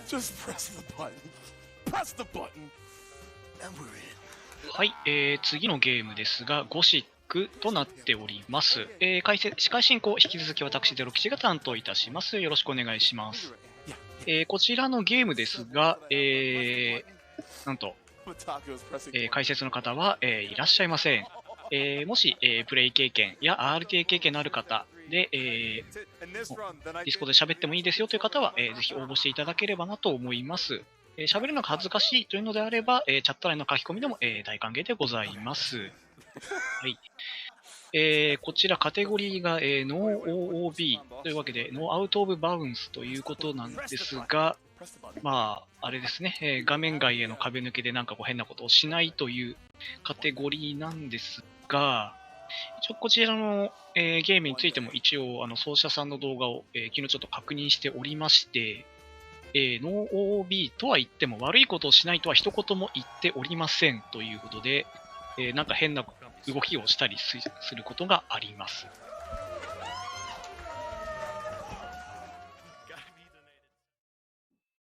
Just press the button. Press the button. And we're in. はい、次のゲームですが、ゴシックとなっております。司会進行、引き続き私、ゼロ吉が担当いたします。よろしくお願いします。こちらのゲームですが、なんと、解説の方は、いらっしゃいません。もし、プレイ経験や RTA 経験のある方で、ディスコで喋ってもいいですよという方は、ぜひ応募していただければなと思います。喋るのが恥ずかしいというのであれば、チャット欄の書き込みでも、大歓迎でございます。はい。こちらカテゴリーが、No OoB というわけで No Out of Bounds ということなんですが、まあ、あれですね、画面外への壁抜けでなんかこう変なことをしないというカテゴリーなんですが、一応こちらの、ゲームについても一応奏者さんの動画を、昨日ちょっと確認しておりまして、No OoB とは言っても悪いことをしないとは一言も言っておりませんということで、なんか変な動きをしたりすることがあります。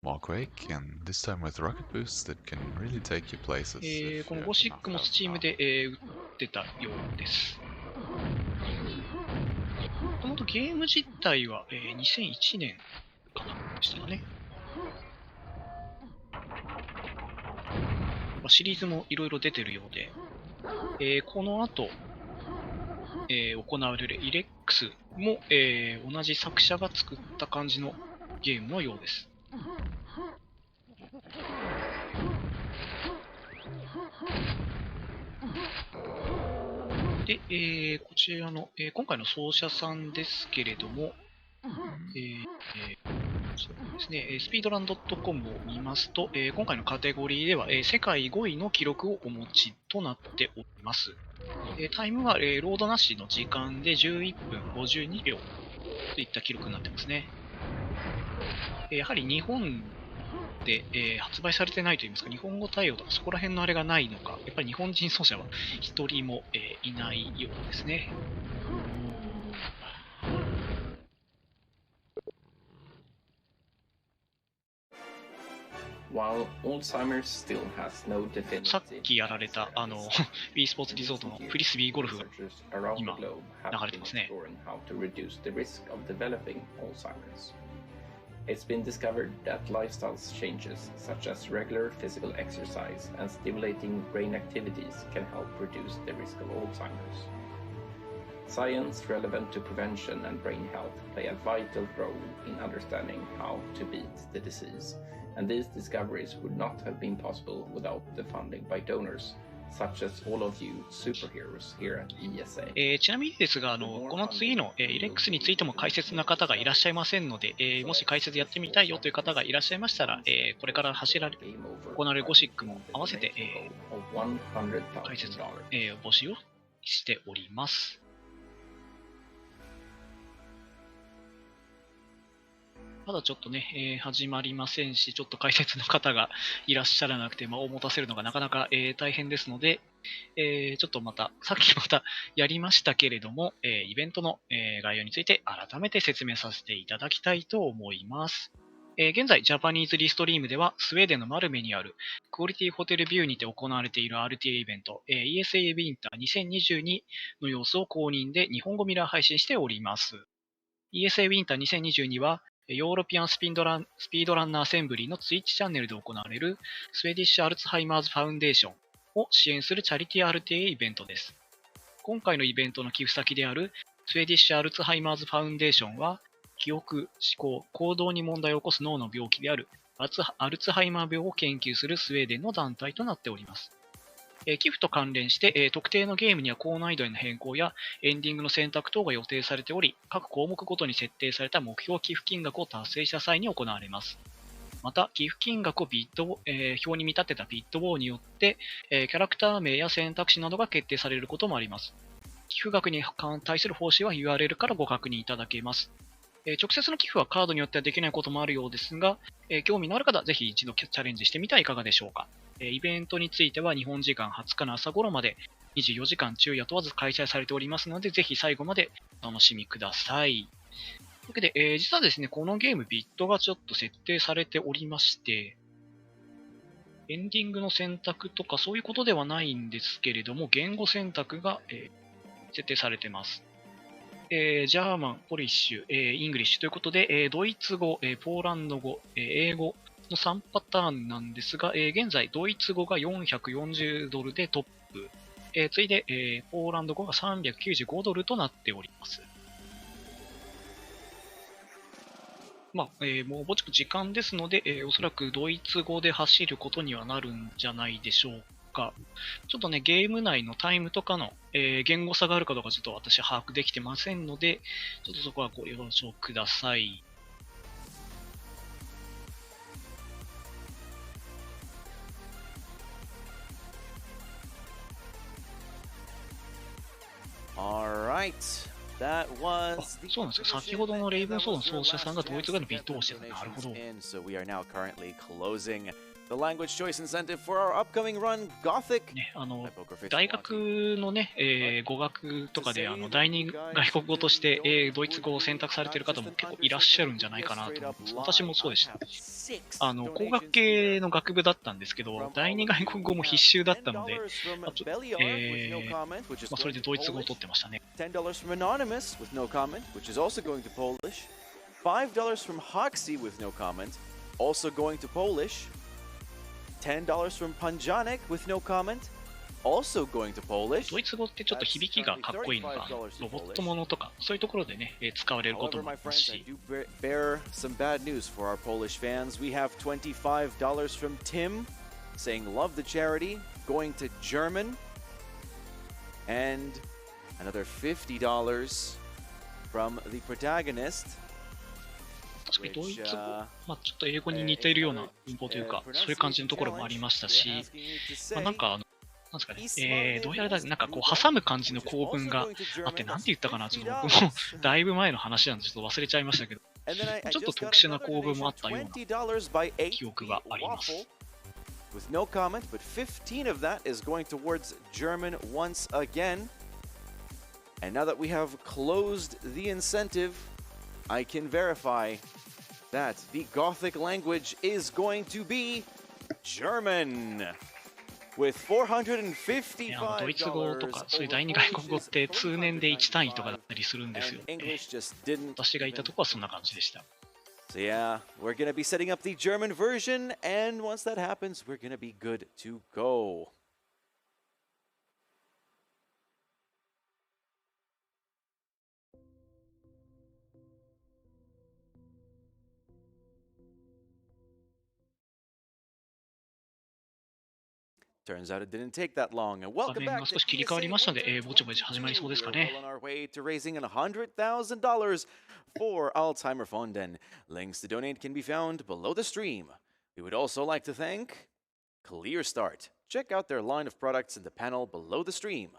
このゴシックも Steam で、売ってたようです。もともとゲーム自体は、2001年かなでしたかね。シリーズもいろいろ出てるようで、この後、行われるイレックスも、同じ作者が作った感じのゲームのようです。で、こちらの、今回の奏者さんですけれども、そうですね、スピードラン .com を見ますと、今回のカテゴリーでは、世界5位の記録をお持ちとなっております。タイムは、ロードなしの時間で11分52秒といった記録になってますね。やはり日本で、発売されてないといいますか、日本語対応とかそこら辺のあれがないのか、やっぱり日本人奏者は一人も、いないようですね。さっきやられたe スポーツリゾートのフリスビーゴルフが今流れてますね。It's been discovered that lifestyle changes, such as regular physical exercise and stimulating brain activities, can help reduce the risk of Alzheimer's. Science relevant to prevention and brain health play a vital role in understanding how to beat the disease, and these discoveries would not have been possible without the funding by donors.Such as all of you superheroes here at ESA. ちなみにですが、この次の、イレックスについても解説な方がいらっしゃいませんので、もし解説やってみたいよという方がいらっしゃいましたら、これから行われるゴシックも合わせて、解説の、募集をしております。まだちょっとね、始まりませんし、ちょっと解説の方がいらっしゃらなくて、間を持たせるのがなかなか、大変ですので、ちょっとさっきまたやりましたけれども、イベントの、概要について改めて説明させていただきたいと思います。現在、ジャパニーズリストリームでは、スウェーデンのマルメにあるクオリティホテルビューにて行われている RTA イベント、ESAwinter 2022の様子を公認で日本語ミラー配信しております。ESAwinter 2022は、ヨーロピアンスピードランナーアセンブリーのツイッチチャンネルで行われるスウェーディッシュ・アルツハイマーズ・ファウンデーションを支援するチャリティー RTA イベントです。今回のイベントの寄付先であるスウェーディッシュ・アルツハイマーズ・ファウンデーションは、記憶、思考、行動に問題を起こす脳の病気であるアルツハイマー病を研究するスウェーデンの団体となっております。寄付と関連して、特定のゲームには高難易度への変更やエンディングの選択等が予定されており、各項目ごとに設定された目標寄付金額を達成した際に行われます。また、寄付金額を表に見立てたビット棒によって、キャラクター名や選択肢などが決定されることもあります。寄付額に対する報酬は URL からご確認いただけます。直接の寄付はカードによってはできないこともあるようですが、興味のある方はぜひ一度チャレンジしてみてはいかがでしょうか。イベントについては日本時間20日の朝頃まで24時間昼夜問わず開催されておりますので、ぜひ最後までお楽しみください。わけで、実はですね、このゲームビットがちょっと設定されておりまして、エンディングの選択とかそういうことではないんですけれども、言語選択が、設定されてます。ジャーマン、ポリッシュ、イングリッシュということで、ドイツ語、ポーランド語、英語の3パターンなんですが、現在ドイツ語が$440でトップ、次いで、ポーランド語が$395となっております。まあもうぼちく時間ですので、おそらくドイツ語で走ることにはなるんじゃないでしょうか。ちょっとね、ゲーム内のタイムとかの、言語差があるかどうかちょっと私把握できてませんので、ちょっとそこはご了承ください。そうなんですよ。先ほどのレイブンソードの奏者さんがドイツ語のビットをしてた。なるほど。The language choice incentive for our upcoming run, Gothic. ね、大学のね、語学とかで第二外国語として、ドイツ語を選択されている方も結構いらっしゃるんじゃないかなと思います。私もそうでした。工学系の学部だったんですけど、第二外国語も必修だったので、それでドイツ語を取ってましたね。$10 from Anonymous with no comment, which is also going to Polish. $5 from Hoxie with no comment, also going to Polish. $10 from Punjanic with no comment, also going to Polish. ドイツ語ってちょっと響きがかっこいいのが、ロボットものとかそういうところでね、使われることもありますし。Bear some bad news for our Polish fans. We have $25 from Tim, saying love the charity, going to German, and another $50 from the protagonist. 確かにドイツ語、ちょっと英語に似ているような文法というか、そういう感じのところもありましたし、なんか、なんですかね、どうやらなんかこう挟む感じの構文があって、なんて言ったかな、ちょっと僕もだいぶ前の話なんで、ちょっと忘れちゃいましたけど、ちょっと特殊な構文もあったような記憶があります。With no comment, but 15 of that is going towards German once again. And now that we have closed the incentive, I can verify that the Gothic language is going to be German with $455. ドイツ語とかそういう第二外国語って通年で1単位とかだったりするんですよね。私がいたとこはそんな感じでした。So yeah, we're going to be setting up the German version, and once that happens, we're going to be good to go. Turns out it didn't take that long. And welcome back to 少し切り替わりましたので、ぼちぼち始まりそうですかね。 We're on our way to raising $100,000 for Alzheimer Fund, and links to donate can be found below the stream. We would also like to thank ClearStart. Check out their line of products in the panel below the stream.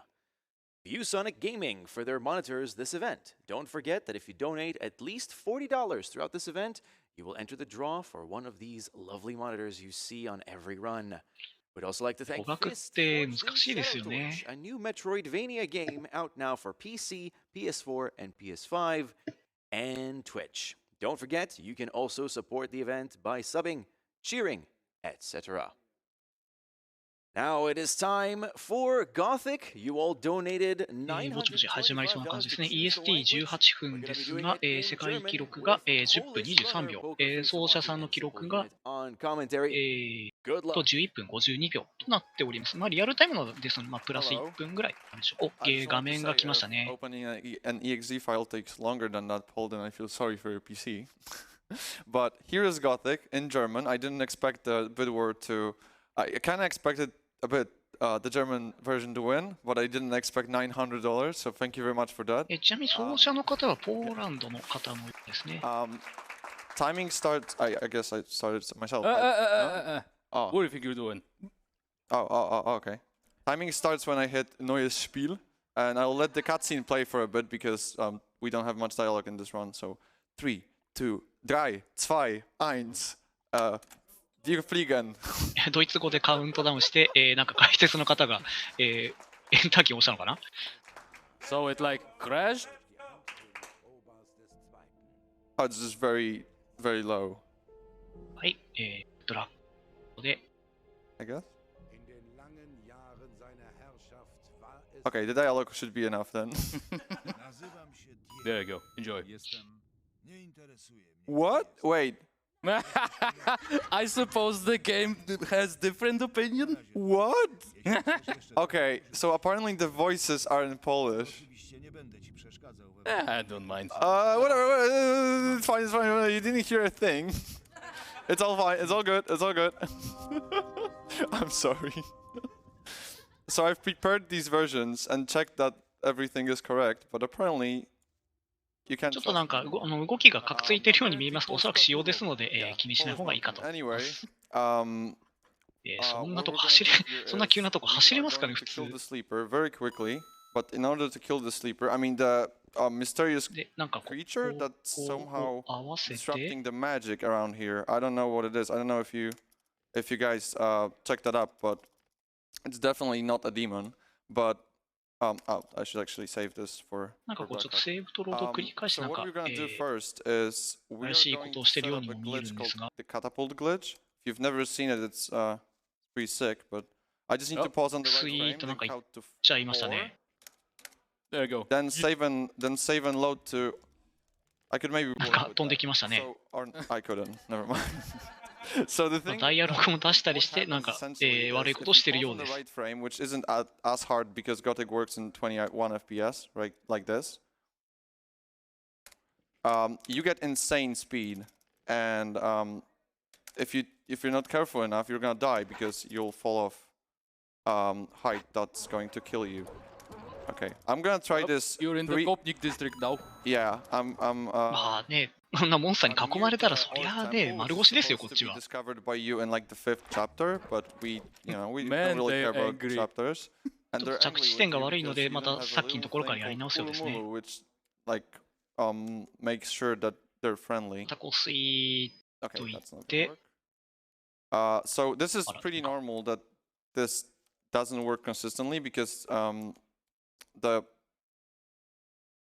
ViewSonic Gaming for their monitors this event. Don't forget that if you donate at least $40 throughout this event, you will enter the draw for one of these lovely monitors you see on every run. We'd also like to thank 語学って難しいですよね。 a new Metroidvania game out now for PC, PS4, and PS5, and Twitch. Don't forget, you can also support the event by subbing, cheering, etc. Now it is time for Gothic. You all donated ぼちぼち始まりそうな感じですね。EST18 分ですが、世界記録が、10分23秒、奏者さんの記録が、11分52秒となっております。リアルタイムのですので、プラス1分ぐらいなんでしょう。画面が来ましたね。Opening an exe file takes longer than that, Paul, and I feel sorry for your PC. But here is Gothic in German. I didn't expect the bid word to... I kind of expected a bit the German version to win, but I didn't expect $900, so thank you very much for that. ちなみに奏者の方はポーランドの方のようですね。Timing starts... I guess I started myself. What do you think you're doing? Okay. Timing starts when I hit Neues Spiel, and I'll let the cutscene play for a bit because we don't have much dialogue in this run. So 3, 2, 3, 2, 1. Wir fliegen. ドイツ語でカウントダウンして、なんか解説の方が、エンターキーを押したのかな？ So it like crashed? Oh, it's just very, very low. はい、ドラッグで、 I guess. Okay, the dialogue should be enough then. There you go. Enjoy. What? Wait. I suppose the game has different opinion. What? Okay, so apparently the voices are in Polish. I don't mind. Whatever. It's fine. It's fine. You didn't hear a thing. It's all fine. It's all good. It's all good. I'm sorry. So I've prepared these versions and checked that everything is correct, but apparently you can't. ちょっとなんか動きがカクついてるように見えますが、おそらく仕様ですので、気にしない方がいいかと。Anyway, そんなとこ走れ、そんな急なとこ走れますかね、普通。 kill the sleeper very quickly, but in order to kill the sleeper, I mean the mysterious で、なんかcreature that's somehow 合わせて、 disrupting the magic around here. I don't know what it is. I don't know if you guys checked that up, but it's definitely not a demon. But I should actually save this for. なんかこうちょっとセーブとロードを繰り返してな So んか what we're gonna do first is we're 怪しいこ going と to をしてる set よう up に a も見える glitch んです called が、 the catapult glitch. If you've never seen it, it's pretty sick. But I just need to pause on the right スイ frame, ートなん then か言っ count to ちゃいましたね。 There you go. then save and load to. I could maybe. なん work か with 飛んで that. きましたね。 So, or I couldn't. Never mind. So the まあ thing. ダイアログも出したりし What て、なん happens か、 essentially is 悪い if ことを you してる pause よう on で the す。 right frame, which isn't as hard because Gothic works in 21 FPS, right? Like this. You get insane speed, and if you're not careful enough, you're gonna die because you'll fall off height that's going to kill you. Okay, I'm gonna try this. You're in the Gothic district now. Yeah, I'm. まあね、こんなモンスターに囲まれたら、そりゃあね、 Temple, 丸 which 腰 is ですよ、こ supposed っち to be は。 discovered by you in like the 5th chapter, but we don't Man, really care they're about angry. chapters. And ちょっ they're と着 angry 地 with 点が you 悪いの because で、 you ま don't た have さ a っきの little ところから thing やり called 直すようですね。 Pululu, which like makes sure that they're friendly. またこうスイー Okay, that's not de- gonna work. So this is Hold on. pretty normal that this doesn't work consistently because the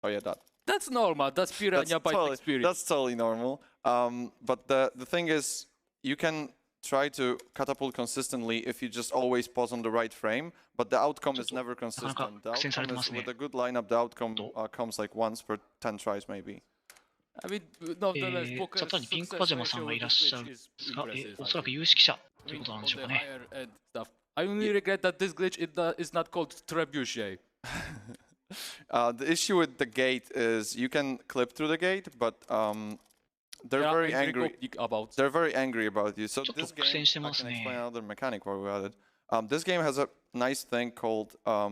oh yeah that That's normal. That's Piranha Bytes experience. that's totally normal. But the thing is, you can try to catapult consistently if you just always pause on the right frame, but the outcome is never consistent. The outcome is with a good lineup. The outcome comes like once per 10 tries maybe. I mean, nonetheless, チャ poker ットにピンクパジャマさんがいらっしゃるんですが、おそらく有識者ということなんでしょうかね。 I only regret that this glitch is not called trebuchet. The issue with the gate is you can clip through the gate, but they're very angry. About. They're very angry about you. So ちょっと this 苦 game, 戦して I ま can す explain ね。 another mechanic while we're at it. This game has a nice thing called, I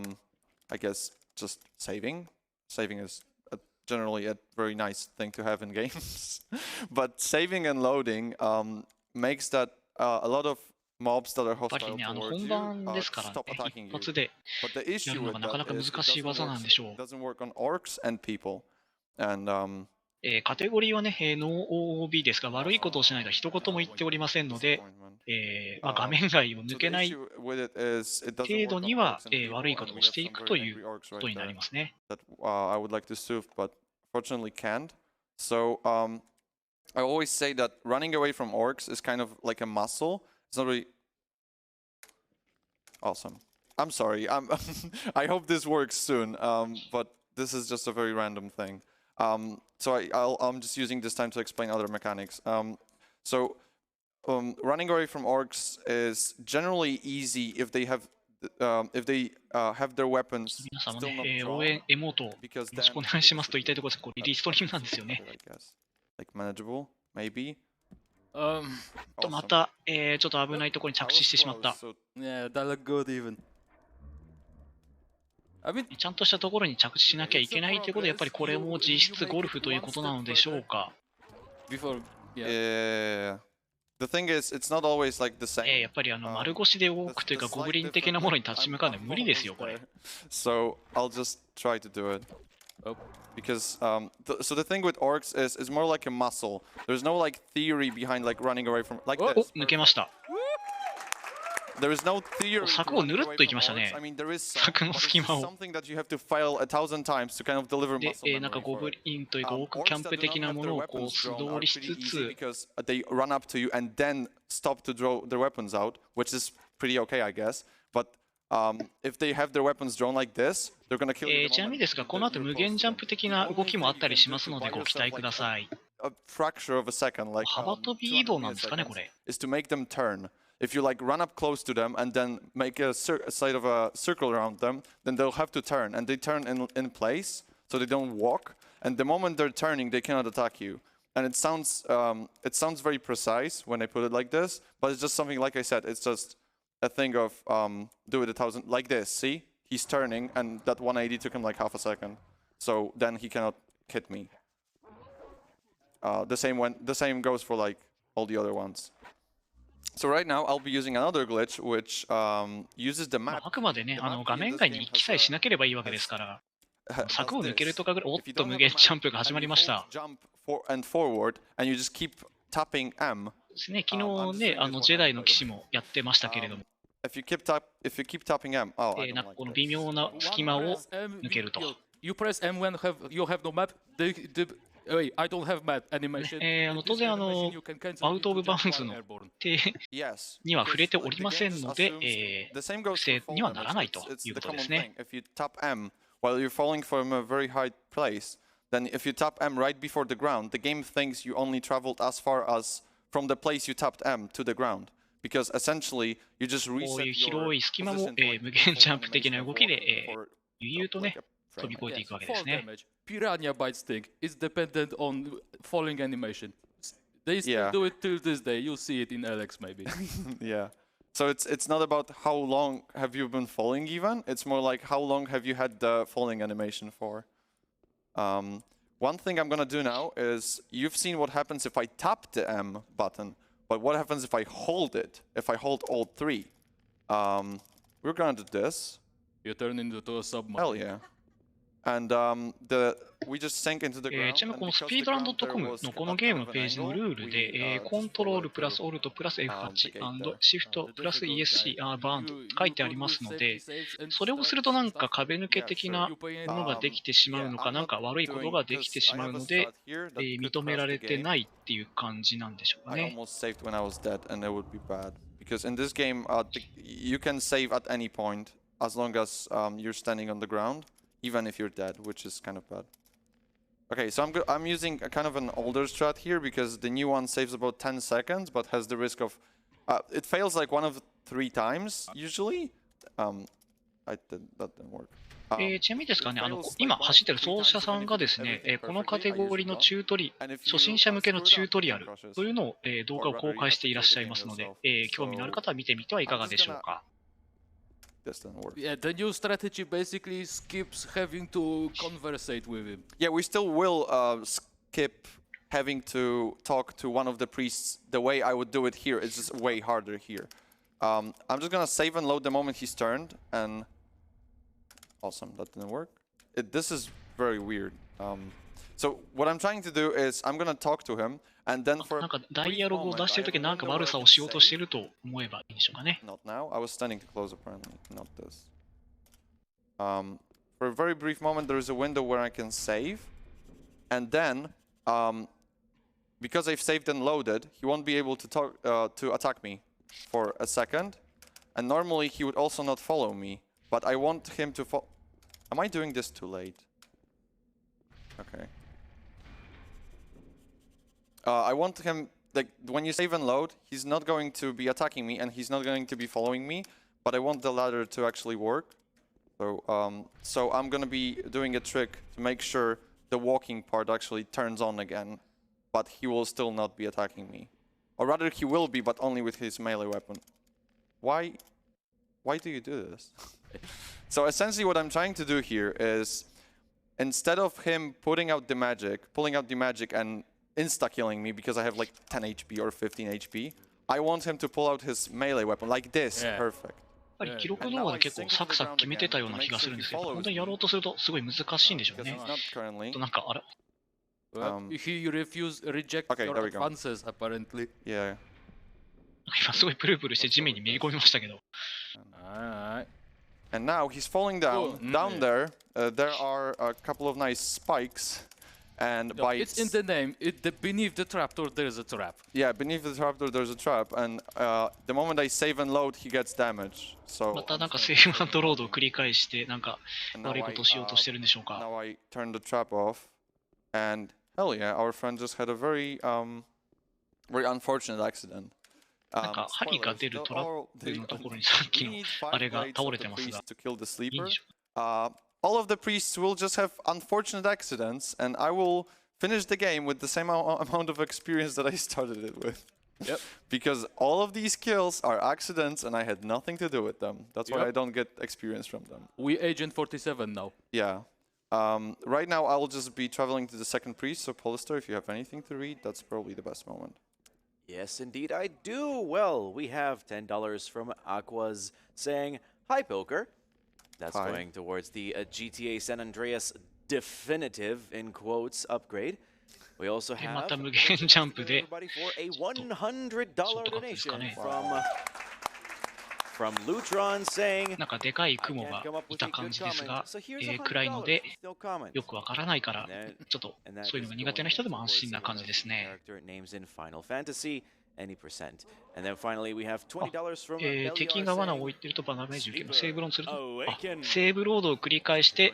guess, just saving. Saving is generally a very nice thing to have in games. But saving and loading makes that a lot of mobs that are やっぱ hostile りね、 towards 本 you 番ですからね、 stop attacking 一 you. 発で But the や issue るの with がなかな that か is 難しい技なんでしょう。 it doesn't work on orcs and people. And カテゴリーはね、No OoB ですが、悪いことをしないとは一言も言っておりませんので、まあ、画面外を抜けない程度には、悪いことをしていくということになりますね。 that I would like to soothe, but fortunately can't. So I always say that running away from orcs is kind of like a muscle. It's not really awesome. I'm sorry. I hope this works soon. But this is just a very random thing. So I'm just using this time to explain other mechanics. Running away from orcs is generally easy if they have their weapons 皆さんも still ね、 not 応 drawn. 援エモートをよ Because ろしくお願いしますと言いたいところです。これリリーストリームなんですよね。 I guess. Like manageable, maybe. とまた、ちょっと危ないところに着地してしまった。 Yeah, that looked good even. I mean, ちゃんとしたところに着地しなきゃいけないということで、やっぱりこれも実質ゴルフということなのでしょうか。 before, Yeah. The thing is, it's not always like the same. やっぱり丸腰で多くというか、ゴブリン的なものに立ち向かうのは無理ですよ、これ。 So I'll just try to do it. Because so the thing with orcs is it's more like a muscle. There's no like theory behind like running away from like お、 this. 抜けました。there is no theory. 柵をぬるっといきましたね。 I mean, there is 柵の隙間を。 something that you have to fail 1,000 times to kind of deliver で、 muscle なんか memory ゴ for ブ it. リンというか、オークキャンプ的なものをこう素通りしつつ、 because they run up to you and then stop to draw their weapons out, which is pretty okay, I guess. But if they have their weapons drawn like this, they're gonna kill you. ちなみにですが、この後無限ジャンプ的な動きもあったりしますのでご期待ください。 A fracture of a second, like 幅跳び移動なんですかね、これ。 is to make them turn. If you like run up close to them and then make a side of a circle around them, then they'll have to turn, and they turn in place so they don't walk. And the moment they're turning, they cannot attack you. And it sounds very precise when I put it like this, but it's just something, like I said, it's just a thing of do it 1,000 like this. See, he's turning, and that 180 took him like half a second, so then he cannot hit me. The same goes for like all the other ones. So right now I'll be using another glitch which uses the ま map. ああくまでね、画面外に行きさえしなければいいわけですから、柵を抜けるとかぐらい、おっと無限ジャンプが始まりました。 Jump and forward, and you just keep tapping M. ですね、昨日ね、ジェダイの騎士もやってましたけれども、 If you keep tapping M, oh, I なん don't かこ like の this. 微妙な隙間を M, 抜けると。 You press M when you have no map. Wait, I don't have map animation. 当然You can cancel アウト・オブ・バウンズ it の with one airborne. 手 Yes. には触れておりませんので、 The same goes 不正 for に fall はならない damage. と It's いうこ the とで common すね。 thing. If you tap M while you're falling from a very high place, then if you tap M right before the ground, the game thinks you only traveled as far as from the place you tapped M to the ground. Because essentially, you just こう reset いう your 広い隙間も、 position to like 無限ジャンプ full 的な animation 動 of きで、 walking for 悠々とね、 like a 飛び frame. 越えていくわけで Fall すね。 damage. Piranha Bytes thing is dependent on falling animation. They still Yeah. do it till this day. You'll see it in Alex maybe. Yeah. So it's not about how long have you been falling even. It's more like how long have you had the falling animation for. One thing I'm gonna do now is you've seen what happens if I tap the M button, but what happens if I hold it? If I hold Alt 3? We're gonna do this. You turn into a submarine. Hell yeah. And we just sank into the ground. ちなみにこのスピードランド.com のこのゲームのページのルールで、コントロールプラスオルトプラス F8& シフトプラス ESC バーンと書いてありますので、それをするとなんか壁抜け的なものができてしまうのか、なんか悪いことができてしまうので、認められてないっていう感じなんでしょうか I ね。 almost saved when I was dead, and it would be bad. Because in this game, you can save at any point as long as you're standing on the ground, even if you're dead, which is kind of bad. Okay, so I'm using a kind of an older strat here because the new one saves about 10 seconds, but has the risk of... it fails like 1 of 3 times, usually. That didn't work. ちなみにですかね、今走ってる奏者さんがですね、このカテゴリーのチュートリ、初心者向けのチュートリアルというのを、動画を公開していらっしゃいますので、興味のある方は見てみてはいかがでしょうか。This didn't work. Yeah, the new strategy basically skips having to conversate with him. Yeah, we still will skip having to talk to one of the priests the way I would do it here. It's just way harder here. I'm just gonna save and load the moment he's turned, and awesome, that didn't work. This is very weird. So what I'm trying to do is I'm gonna talk to him, and then for なんかダイアログを出しているときなんか悪さをしようとしていると思えばいいんでしょうかね。 not now. I was standing too close apparently, not this. For a very brief moment, there is a window where I can save, and then because I've saved and loaded, he won't be able to talk to attack me for a second, and normally he would also not follow me, but I want him to follow. Am I doing this too late? Okay. I want him, like, when you save and load, he's not going to be attacking me and he's not going to be following me, but I want the ladder to actually work. So I'm gonna be doing a trick to make sure the walking part actually turns on again, but he will still not be attacking me. Or rather, he will be, but only with his melee weapon. Why do you do this? So essentially what I'm trying to do here is, instead of him pulling out the magic and insta-killing me because I have like 10 HP or 15 HP, I want him to pull out his melee weapon like this. Yeah. Perfect. やっぱり記録動画で結構サクサク決めてたような気がするんですけど、本当にやろうとするとすごい難しいんでしょう Because ね。 he's not currently. なんかあれ He reject okay, your there we go. advances apparently. Yeah. 今すごいプルプルして地面にめり込みましたけど。Alright. And now he's falling down. Cool. Down there, there are a couple of nice spikes. And No, by it's in the name. Beneath the trapdoor, there's a trap. yeah, beneath the trapdoor there's a trap, and the moment I save and load, he gets damage. ま So たなんかセーブ&ロードを繰り返して、なんか and 悪いことをしようとしてるんでしょうか。 now I turn the trap off, and hell yeah, our friend just had a very very unfortunate accident. なんか針が出るトラップのところにさっきのあれが倒れてますが、 to kill the いいん sleeper. でしょうか。 All of the priests will just have unfortunate accidents, and I will finish the game with the same amount of experience that I started it with. Yep. Because all of these kills are accidents, and I had nothing to do with them. That's why Yep. I don't get experience from them. We Agent 47 now. Yeah. Right now, I'll just be traveling to the second priest, so Polister, if you have anything to read, that's probably the best moment. Yes, indeed, I do. Well, we have $10 from Aquas saying, "Hi, Poker." That's Hi. going towards the GTA San Andreas definitive, in quotes, upgrade. We also で、ま have た無限ジャンプで、 everybody for a $100 donation from Lutron saying, なんかでかい "I 雲 can't が come up い with た a 感 good じです comment, が、 so here's 暗いので $100 still comment." よくわからないから、ちょっとそういうのが苦手な人でも安心な感じですね。 Character names in Final Fantasy, any percent. And then finally we have $20 from 敵 Beliar が罠を saying, 置いてるとダメージ受けるのセーブロンすると、 Awaken. セーブロードを繰り返して、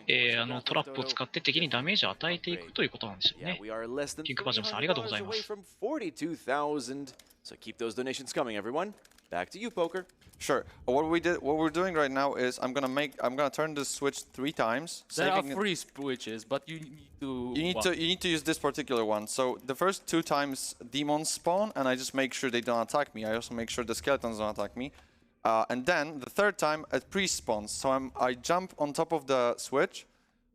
トラップを使って敵にダメージを与えていくということなんでしょう Yeah, ね。 we are less than King Kabaja-san, ありがとうございま $300 away す。 from 42,000. So keep those donations coming, everyone. Back to you, Poker. Sure. What we're doing right now is I'm gonna turn this switch 3 times. There are saving it- 3 switches, but you need to. You need to use this particular one. So the first 2 times demons spawn, and I just make sure they don't attack me. I also make sure the skeletons don't attack me. And then the third time a priest spawns. So I jump on top of the switch.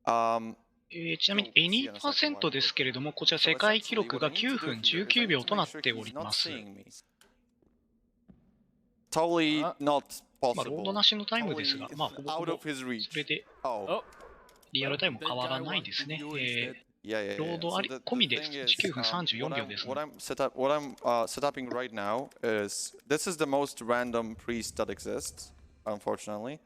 ちなみに Any% ですけれども、こちら世界記録が9分19秒となっております。 Totally not まあ、ロー possible. ドなしのタイムですが、まあ、ほぼほ Out ぼ of his そ reach. れで Oh. リアルタイムも変わらないですね。 Yeah, yeah, yeah. ロードあり So 込みで the thing is, 9分34秒ですの what で。 I'm setuping right now is this is the most random priest that exists, unfortunately,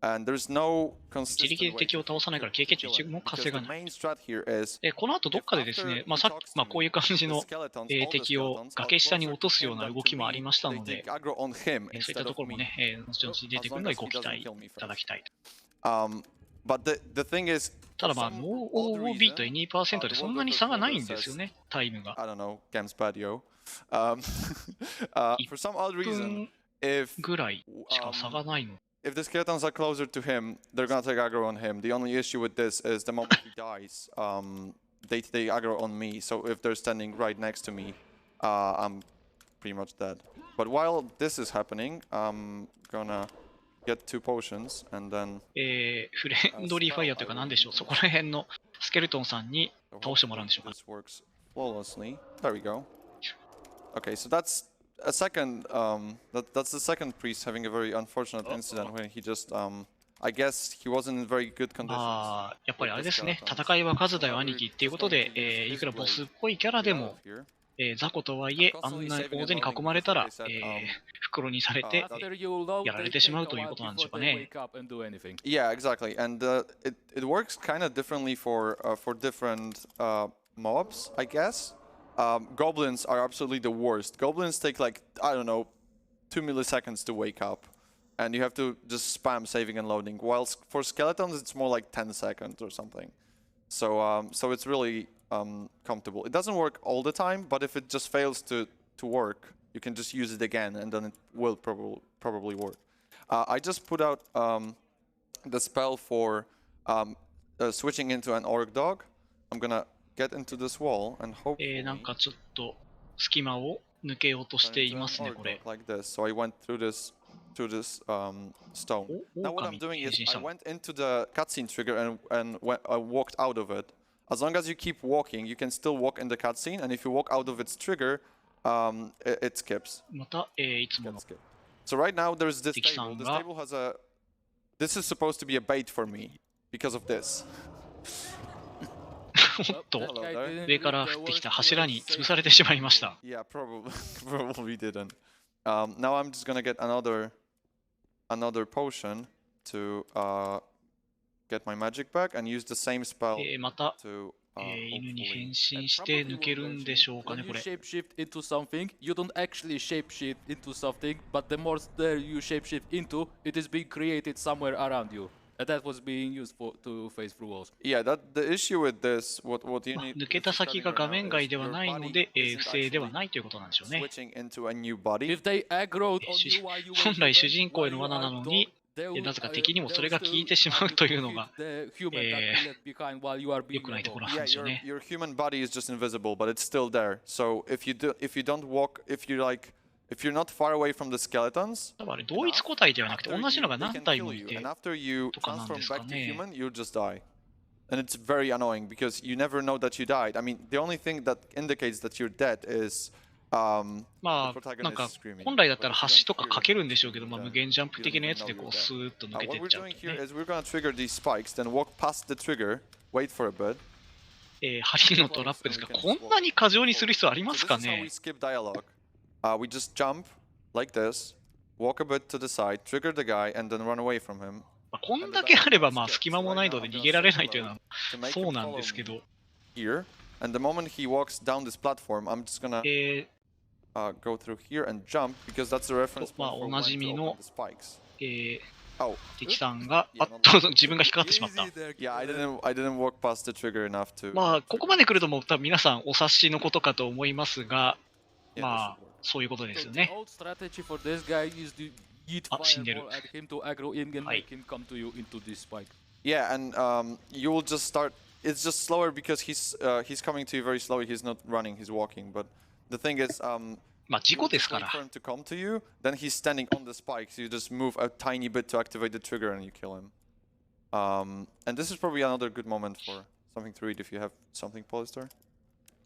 and there's no 自 consistent 力で way 敵 to を倒さないから経験値 kill 1 it. も Because 稼が the ない。 main strat here is この後どっかでですね、まあ、さっき、こういう感じの、敵を崖下に落とすような動きもありましたので、そういったところもね、後々出てくるのでご期待いただきたい。 But the thing is, ただまあ、No OoB と Any% でそんなに差がないんですよね、タイムが。 I don't know, game's bad, yo. For some odd 1 reason, 分 if ぐらいしか差がないの。 if the skeletons are closer to him, they're gonna take aggro on him. The only issue with this is the moment he dies, they aggro on me. So if they're standing right next to me, I'm pretty much dead. But while this is happening, I'm gonna get 2 potions and then フレンドリーファイヤーというか何でしょう、そこら辺のスケルトンさんに倒してもらうんでしょうか。 this works flawlessly. There we go. Okay, so that's a second. That's the second priest having a very unfortunate incident when he just. I guess he wasn't in very good conditions. やっぱりあれですね、戦いは数だよ兄貴っていうことで、いくらボスっぽいキャラでも、雑魚とはいえ、あんな大勢に囲まれたら、袋にされて、やられてしまうということなんでしょうかね。 Yeah, exactly, and it works kind of differently for different mobs, I guess. Goblins are absolutely the worst. Goblins take like I don't know, 2 milliseconds to wake up, and you have to just spam saving and loading. While for skeletons, it's more like 10 seconds or something. So so it's really comfortable. It doesn't work all the time, but if it just fails to work, you can just use it again, and then it will probably work. I just put out the spell for switching into an orc dog. I'm gonna get into this wall and hopefully なんかちょっと隙間を抜けようとしていますね、これ。 like this. So I went through this stone. Now what I'm doing is I went into the cutscene trigger and I walked out of it. As long as you keep walking, you can still walk in the cutscene, and if you walk out of its trigger, it skips. また、いつもの So right now there's this Tiki-san table. Thisが table has a. This is supposed to be a bait for me because of this. おっと、 Hello there. 上から降ってきた柱に潰されてしまいました。 Yeah, probably didn't. Now I'm just gonna get another potion to get my magic back and use the same spell また、 to 犬に hopefully 変身して抜けるんでしょうかね、 When こ you れ。 shapeshift into something, you don't actually shapeshift into something, but the monster you shapeshift into, it is being created somewhere around you. And that was being used to phase through walls. Yeah, that the issue with this, what you まあ need 抜けた先が is 画面外 your ではないの body で、 isn't 不正では actually ないということなんでしょうね。 switching into a new body. If they aggroed on 主 you while you 本 were 来主 human, 人公へ while の you 罠な are の dog, に、 they will, なぜか敵にもそれが they will 効いて still しまうというの hit が the human that you left behind while you are 良 being くないところ a なん Yeah, ですよ your ね。 your human body is just invisible, but it's still there. So if you don't walk, if you're not far away from the skeletons, 多分あれ同一個体ではなくて after 同じのが they 何 can 体 kill もい you, て and after you とかなん transform ですか back to ね。 human, you just die. And it's very annoying because you never know that you died. I mean, the only thing that indicates that you're dead is ま the あ、なん protagonist か screaming. 本来だったら But if you 橋 don't とか hear か it, けるんでしょうけど、まあ、 then 無限ジャンプ you 的 don't なや even つ know で you're こう dead. スーッと抜けて What っ we're ちゃう doing と here ね。 is we're gonna trigger these spikes, then walk past the trigger, wait for a bit. 針のトラップですか。こんなに過剰にする必要ありま So す this か is how we ね。 skip dialogue. We just jump like this, walk a bit to the side, trigger the guy, and then run away from him まあこんだけあれば、まあ、隙間もないので逃げられないというのは to make そう him なんで follow すけど、 here. And the moment he walks down this platform, I'm just gonna go through here and jump because that's the reference まあ、 point お for な when じ to み open の the spikes. え Oh, 敵さんが、 Yeah, あっと自分が引っかかってしまった。 yeah, I didn't walk past the trigger enough to. まあ、ここまで来るともう多分皆さんお察しのことかと思いますが、 Yeah, ま this あ should work. そういうことです So よ the ね。 old strategy for this guy is to yeet あ、死んでる。 fireball at him to aggro in and はい。 make him come to you into this spike. Yeah, and you will just start. It's just slower because he's coming to you very slowly. He's not running. He's walking. But the thing is, まあ、事 you 故 just ですか wait ら。 for him to come to you. Then he's standing on the spikes. You just move a tiny bit to activate the trigger, and you kill him. And this is probably another good moment for something to read if you have something, Polystar.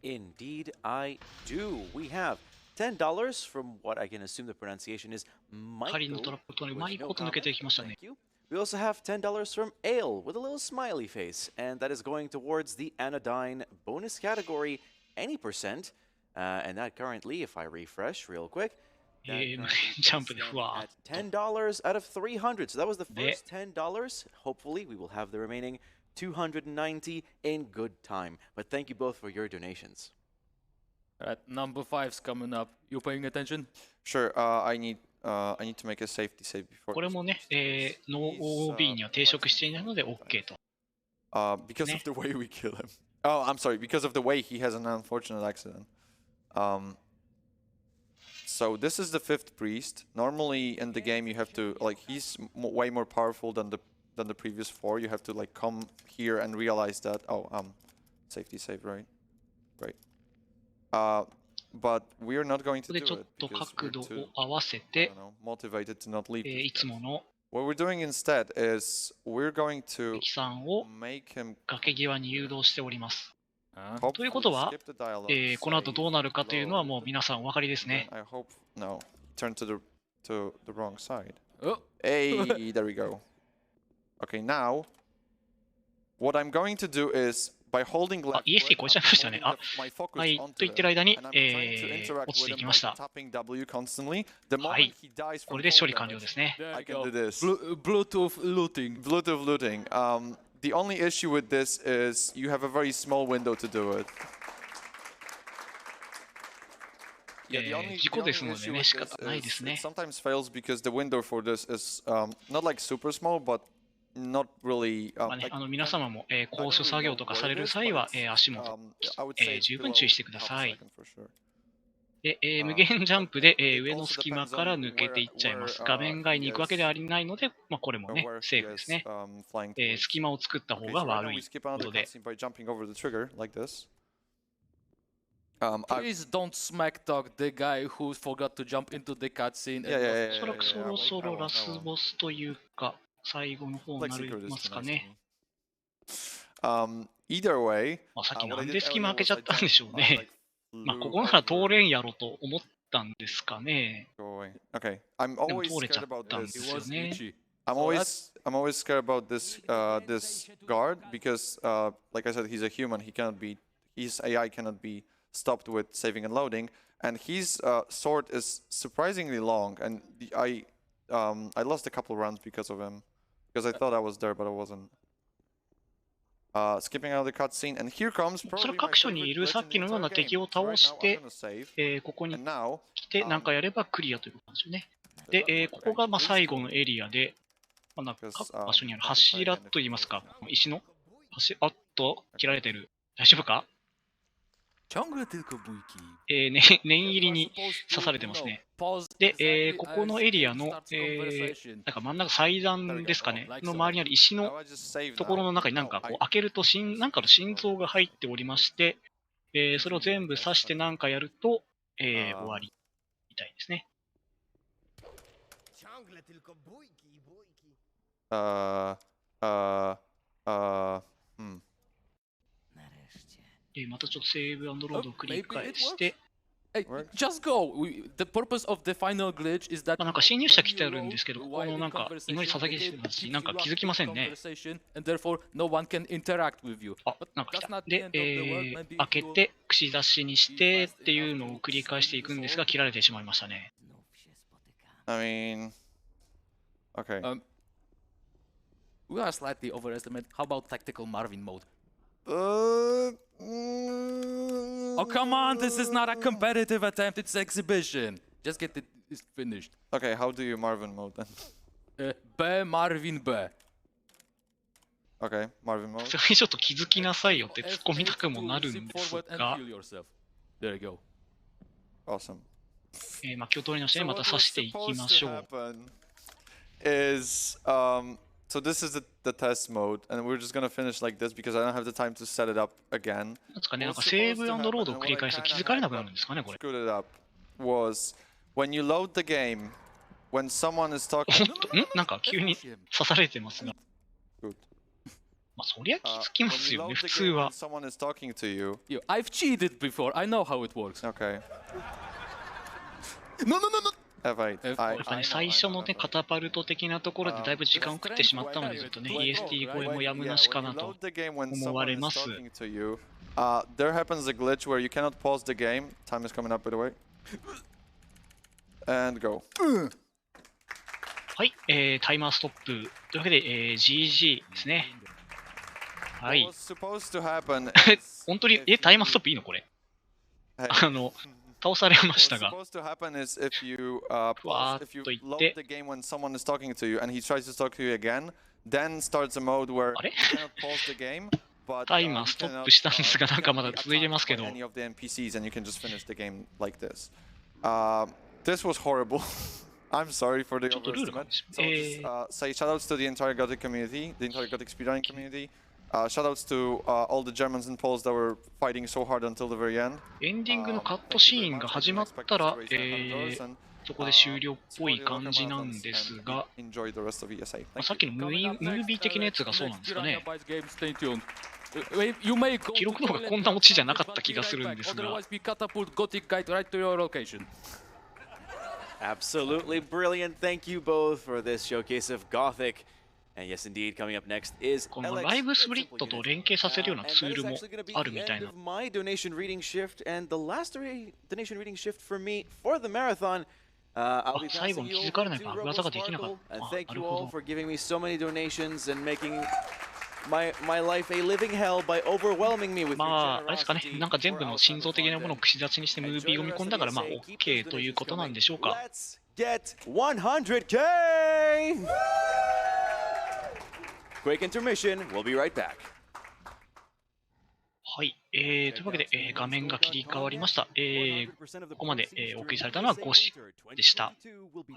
Indeed, I do. We have $10 from what I can assume the pronunciation is 針の Michael. トラップとう with まい no こと抜けていきましたね Thank。you. We also have $10 from Ale with a little smiley face, and that is going towards the Anodyne bonus category, any percent. And that currently, if I refresh real quick, that currently ジャンプ is でふわ at ーっと。 $10 out of 300. So that was the で first $10. Hopefully, we will have the remaining 290 in good time. But thank you both for your donations. Alright, number 5's coming up. You paying attention? Sure. I need to make a safety save before. これもね、No OoB には抵触していないので OK と。 Because of the way we kill him. Oh, I'm sorry. Because of the way he has an unfortunate accident. So this is the 5th priest. Normally in the game you have to like he's way more powerful than the previous 4. You have to like come here and realize that safety save, right? Right. But we are not going こ to こでちょ do っ it と because 角 we're 度 too を合わせ I て don't、know, motivated to not leave. いつもの What we're doing instead is we're going to 敵さんを make him 崖際に誘導しております。 Huh? ということは skip the dialogue, この後どうなるかというのは load, もう皆さんお分かりです then ね。 I hope no. Turn to the wrong side. Oh, Hey, there we go. Okay, now what I'm going to do is by holding left, あ、ESA 超えちゃいましたね。 I'm あ、 holding my focus はい、 onto と言ってる間 him, に、 and I'm trying to interact 落ち with てい him きま by した。 tapping W constantly. The は moment い、 he dies こ from れで処 cold 理完了 damage, ですね。 there I you can go. do this. Bluetooth looting. Bluetooth looting. The only issue with this is you have a very small window to do it. Yeah, the only 事故です issue のでね、 with 仕 this 方ないで is す it ね。 sometimes fails because the window for this is not like super small, but not really. まあね、 Like, 皆様も、 I 高 don't 所 really 作業 know とか where され it る is, 際 but は、 it's, 足元、 I would say it's 十分 below 注意してくだ half a さい。 second for sure. で、無限ジャンプで、 It 上の also 隙間 depends から on 抜けていっちゃいます。 where, 画面外に行くわけでは he ないので、まあ、これも is, ね、 where セー he フです is ね。 flying towards. 隙間を作った方 Okay, が so right now 悪 we い skip こ another とで、 cutscene by jumping over the trigger like this. Please don't smack talk the guy who forgot to jump into the cutscene. Yeah, yeah, お yeah, そらく yeah, そ yeah, ろそろ I won't, ラ I ス won't. ボスというか、最後の方に Like なり secret is ます too か nice ね。 to me. Either way, まあ、さっき what な I ん did で隙間 earlier 開けちゃ was ったんでしょう I ね。 like まあ、こ flew こなら over. 通れんやろと思ったんですかね。 Go away. Okay, I'm でも always 通れちゃ scared っ about たんで this. す It よ was ね。 itchy. I'm So always scared about this this guard because like I said, he's a human. His AI cannot be stopped with saving and loading. and his sword is surprisingly long, and I lost a couple rounds because of him, because I thought I was there, but I wasn't. Skipping out the cutscene, and here comes それ各所にいるさっきのような敵を倒して、ここに来て何かやればクリアということなんですよね。で、ここがまあ最後のエリアで、まあ、各場所にある柱といいますか、石の柱、あっと、切られてる。大丈夫か？念入りに刺されてますね。で、ここのエリアの、なんか真ん中祭壇ですかね、の周りにある石のところの中になんかこう開けるとなんかの心臓が入っておりまして、それを全部刺してなんかやると、終わりみたいですね。またちょっとセーブ&ロードを繰り返して、Just go! The purpose of the final glitch is that なんか侵入者来てあるんですけど、ここのなんか祈り捧げてますし、なんか気づきませんね。and therefore no one can interact with you. あ、なんか来た。で、開けて、串刺しにしてっていうのを繰り返していくんですが、切られてしまいましたね。I mean, okay. We are slightly overestimated. How about tactical Marvin mode? Oh, come on, this is not a competitive attempt, it's exhibition. Just get it finished. Okay, how do you Marvin mode then? B Marvin B. Okay, Marvin mode. それちょっと気づきなさいよって突っ込みたくもなるんですが、There you go. Awesome. まあ、気を取り直してまた刺していきましょう。So this is the test mode, and we're just gonna finish like this because I don't have the time to set it up again. なんですかね、なんかセーブ&ロードを繰り返すと気づかれなくなるんですかね、これ。Screwed it up was when you load the game, when someone is talking. なんか急に刺されてますが。Good. まあそりゃ気づきますよね、普通は。Someone is talking to you. I've cheated before. I know how it works. Okay. No. F8. 最初のね、カタパルト的なところでだいぶ時間を食ってしまったので、ちょっとね、EST 超えもやむなしかなと思われます。There happens a glitch where you cannot pause the game. Time is coming up, by the way. And go. はい、タイマーストップ。というわけで、GG ですね。はい。本当に、タイマーストップいいのこれ。倒されましたが、ふわーっといって、タイマーストップしたんですが、なんかまだ続いてますけど。This was horrible. I'm sorry for the overestimate. So just say shoutouts to the entire Gothic community, the entire Gothic speedrunning community. Shoutouts to all the Germans and Poles that were fighting so hard until the very end. エンディングのカットシーンが始まったら、そこで終了っぽい感じなんですが、さっきのムービー的なやつがそうなんですかね。記録の方がこんなオチじゃなかった気がするんですが。Absolutely brilliant. Thank you both for this showcase of Gothic. And yes, indeed, coming up next is このライブスプリットと連携させるようなツールもあるみたいな。My donation reading shift and the last donation reading shift for me for the marathon. I'll be 最後に気づかれないから技ができなかった。Thank you all for giving me so many donations and making my life a living hell by overwhelming me with your generosity. まあ、あれですかね、なんか全部の心臓的なものを串刺しにしてムービーを見込んだから、まあ、OK ということなんでしょうか。Let's get 100K! Quick intermission. We'll be right back. はい、というわけで、画面が切り替わりました。ここまで、お送りされたのはゴシでした。は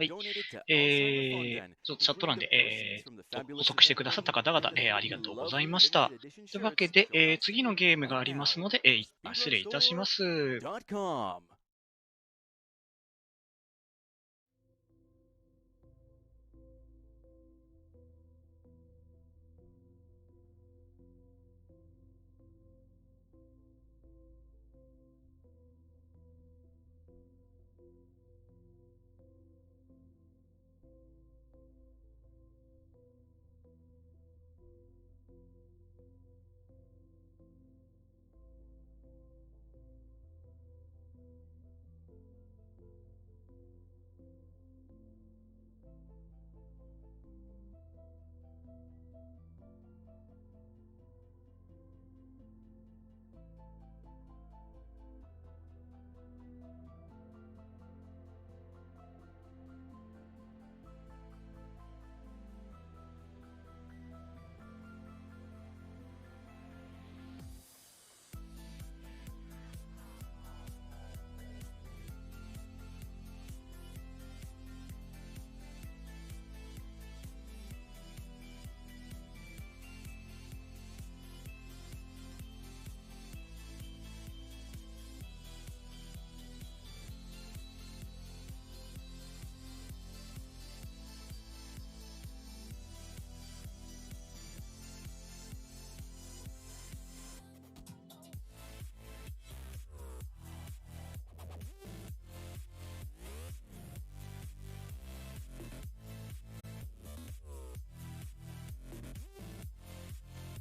い、ちょっとチャット欄で、補足してくださった方々、ありがとうございました。というわけで、次のゲームがありますので、一旦失礼いたします。